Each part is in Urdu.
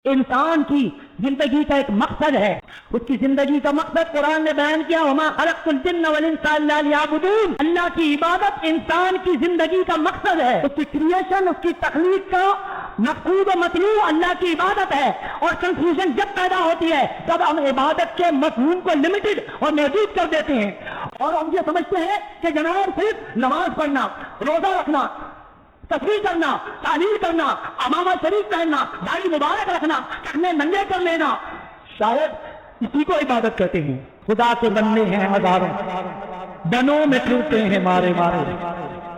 انسان کی زندگی کا ایک مقصد ہے، اس کی زندگی کا مقصد قرآن نے بیان کیا، وما خلقت الجن والانس الا لیعبدون۔ اللہ کی عبادت انسان کی زندگی کا مقصد ہے، اس کی کریشن، اس کی تخلیق کا مقصود و مطلوب اللہ کی عبادت ہے۔ اور کنفیوژن جب پیدا ہوتی ہے تب ہم عبادت کے مفہوم کو لمیٹڈ اور محدود کر دیتے ہیں، اور ہم یہ سمجھتے ہیں کہ جناب صرف نماز پڑھنا، روزہ رکھنا، تصویر کرنا، تعلیم کرنا، امامہ شریف پہننا، داڑھی مبارک رکھنا، ٹخنے ننگے کر لینا، شاید اسی کو عبادت کہتے ہیں۔ خدا کے بندے ہیں ہزاروں، بنوں میں پھرتے ہیں مارے مارے،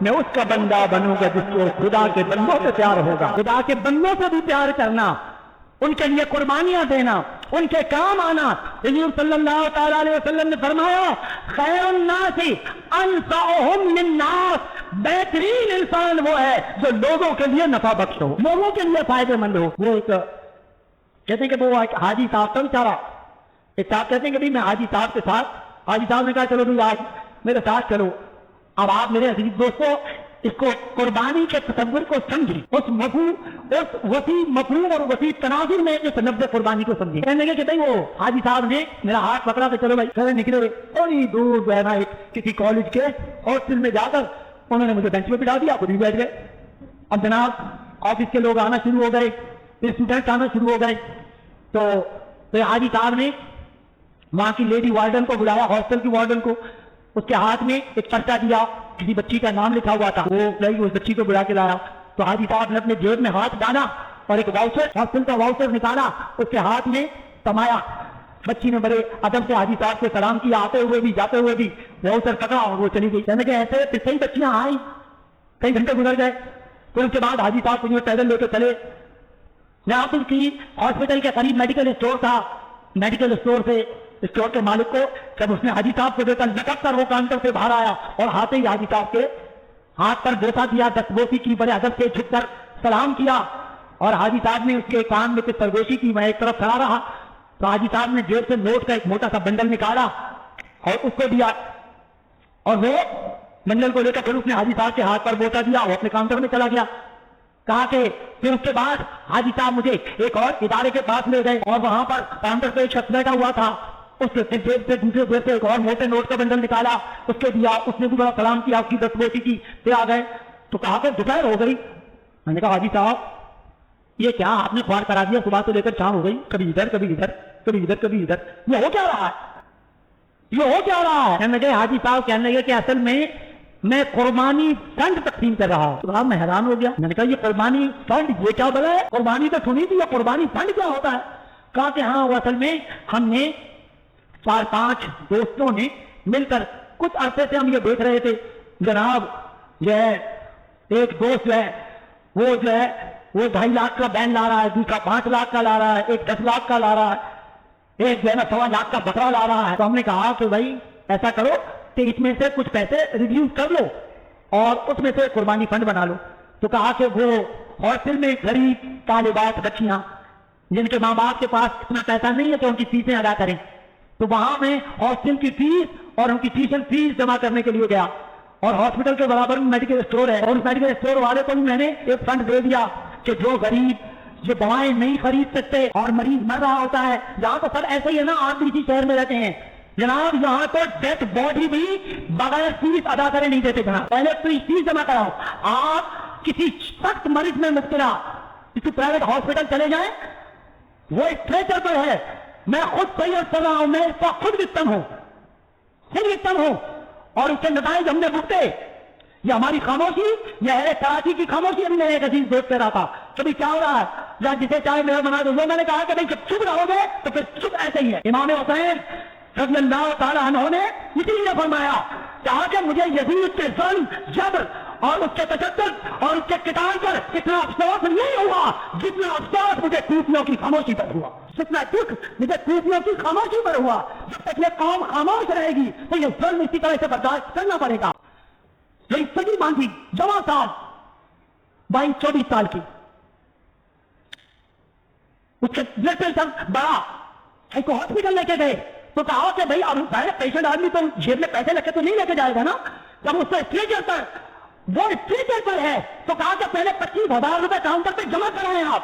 میں اس کا بندہ بنوں گا جس کو خدا کے بندوں سے پیار ہوگا۔ خدا کے بندوں سے بھی پیار کرنا، ان کے لیے قربانیاں دینا، ان کے کام آنا۔ حضور صلی اللہ تعالی علیہ وسلم نے فرمایا خیر الناس انفعهم للناس، بہترین انسان وہ ہے جو لوگوں کے لیے نفع بخش ہو، لوگوں کے لیے فائدہ مند ہو۔ وہ ایک کہتے ہیں کہ وہ ایک حاجی صاحب تھا بیچارہ، ایک صاحب کہتے ہیں کہ میں حاجی صاحب کے ساتھ، حاجی صاحب نے کہا چلو بھی آج میرے ساتھ چلو۔ اب آپ میرے عزیز دوستو اس کو قربانی کے تصور کو سمجھیں، اس وسیع مفہوم اور وسیع تناظر میں اس لفظ قربانی کو سمجھیں۔ کہنے لگے کہ بھائی وہ حاجی صاحب نے میرا ہاتھ پکڑا کہ چلو بھائی گھر نکلے ہوئے، تھوڑی دور جو ہے نا کسی کالج کے ہاسٹل میں جا کر انہوں نے مجھے بینچ پہ بٹھا دیا، خود بھی بیٹھ گئے۔ اب جناب آفس کے لوگ آنا شروع ہو گئے، اسٹوڈنٹ آنا شروع ہو گئے، تو حاجی صاحب نے وہاں کی لیڈی وارڈن کو بلایا، ہاسٹل کی وارڈن کو، اس کے ہاتھ میں ایک پرچہ دیا، کسی بچی کا نام لکھا ہوا تھا، وہ اس بچی کو بلا کے لایا۔ تو حاجی صاحب نے اپنے جیب میں ہاتھ ڈالا اور ایک واؤچر، ہاسٹل کا واؤچر نکالا، اس کے ہاتھ میں سمایا۔ بچی نے بڑے ادب سے حاجی صاحب سے سلام کیا، آتے ہوئے بھی جاتے ہوئے بھی، واؤچر پکڑا اور وہ چلی گئی۔ کہنے کہ ایسے پھر کئی بچیاں آئیں، کئی گھنٹے گزر گئے، پھر اس کے بعد حاجی صاحب کو پیدل لے کے چلے۔ یہاں پر کی ہاسپٹل کے قریب میڈیکل اسٹور تھا، میڈیکل اسٹور سے اسٹور کے مالک کو جب اس نے حاجی صاحب کو دیکھا، لٹک کر وہ کاؤنٹر سے باہر آیا اور ہاتھ ہی حاجی صاحب کے ہاتھ پر بوسہ دیا، دستبوسی کی، بڑے ادب سے جھک کر سلام کیا، اور حاجی صاحب نے اس کے کان میں کچھ سرگوشی کی۔ میں ایک طرف کھڑا رہا تو حاجی صاحب نے جیب سے نوٹ کا ایک موٹا سا بنڈل نکالا اور اس کو دیا، اور وہ بنڈل کو لے کر پھر اس نے حاجی صاحب کے ہاتھ پر بوسہ دیا، وہ اپنے کاؤنٹر میں چلا گیا۔ کہا کہ پھر اس کے بعد حاجی صاحب مجھے ایک اور ادارے کے پاس لے گئے، اور وہاں پر کاؤنٹر پہ ایک شخص بیٹھا ہوا تھا، اس کے جیب سے دوسرے جیب سے ایک اور موٹے نوٹ کا بنڈل نکالا، اس کے دیا، اس نے بھی بڑا سلام کیا، اس کی دستبوسی کی، پھر آ گئے۔ تو کہا کہ دوپہر ہو گئی۔ میں نے کہا حاجی صاحب یہ کیا آپ نے خوار کرا دیا، صبح سے لے کر شام ہو گئی، کبھی ادھر کبھی ادھر، کبھی ادھر کبھی ادھر، یہ ہو کیا رہا ہے، یہ ہو کیا رہا ہے؟ کہنے لگے حاجی صاحب کہنے لگے کہ اصل میں قربانی فنڈ تقسیم کر رہا ہوں۔ تو میں حیران ہو گیا، میں نے کہا یہ قربانی فنڈ یہ کیا بلا ہے، قربانی تو سنی تھی، یہ قربانی فنڈ کیا ہوتا ہے؟ کہا کہ ہاں وہ اصل میں ہم نے 4-5 دوستوں نے مل کر کچھ عرصے سے ہم یہ دیکھ رہے تھے، جناب جو ہے ایک دوست جو ہے وہ 2.5 لاکھ کا بین لا رہا ہے، دوسرا 5 لاکھ کا لا رہا ہے، ایک 10 لاکھ کا لا رہا ہے، ایک جو ہے نا 1.25 لاکھ کا بکرا لا رہا ہے۔ تو ہم نے کہا کہ بھائی ایسا کرو کہ اس میں سے کچھ پیسے ریڈیوس کر لو اور اس میں سے قربانی فنڈ بنا لو۔ تو کہا کہ وہ ہاسٹل میں غریب طالبات بچیاں جن کے ماں باپ کے پاس اتنا پیسہ نہیں ہے کہ ان کی فیسیں ادا کریں، تو وہاں میں ہاسٹل کی فیس اور ان کی ٹیوشن فیس جمع کرنے کے لیے گیا، اور ہاسپٹل کے برابر میں میڈیکل اسٹور ہے، اور اس میڈیکل اسٹور والے کو بھی میں نے ایک فنڈ دے دیا کہ جو غریب جو دوائیں نہیں خرید سکتے اور مریض مر رہا ہوتا ہے، یہاں تو سر ایسے ہی ہے نا، آپ بھی اسی شہر میں رہتے ہیں جناب، یہاں تو ڈیتھ باڈی بھی بغیر فیس ادا کرے نہیں دیتے جناب، پہلے فیس جمع کراؤ۔ آپ کسی سخت مریض میں مبتلا کسی پرائیویٹ ہاسپٹل چلے جائیں، وہ اسٹریچر پر ہے، میں خود سید کر رہا ہوں، میں اس کا خود وکٹم ہوں، اور اس کے نتائج ہم نے بھگتے۔ یہ ہماری خاموشی، یہ ہے کراچی کی خاموشی۔ ہم نے ایک عزیز دوست کہہ رہا تھا کبھی کیا ہو رہا ہے یا جسے چاہے میرا بنا دو، میں نے کہا کہ بھائی جب چپ رہو گے تو پھر چپ ایسے ہی ہے۔ امام حسین رضی اللہ تعالیٰ عنہ نے اسی لیے فرمایا، کہا کہ مجھے یزید کے ظلم، جبر اور اس کے تشدد اور اس کے قتال پر اتنا افسوس نہیں ہوا جتنا افسوس مجھے کوفیوں کی خاموشی پر ہوا، جتنا دکھ مجھے کوفیوں کی خاموشی پر ہوا۔ جب تک یہ قوم خاموش رہے گی تو یہ ظلم اسی طرح سے برداشت کرنا پڑے گا۔ یہ سگی باندھی جوان صاحب 22-24 سال کی، اس کے بلڈ پریشر بڑا، اس کو ہاسپٹل لے کے گئے تو کہا کہ بھائی اب پیشنٹ آدمی تو جیب میں پیسے رکھے تو نہیں لے کے جائے گا نا، جب اس کا وہ اسٹریچر پر ہے تو کہا کہ پہلے 25,000 روپے کاؤنٹر پہ جمع کرائیں آپ،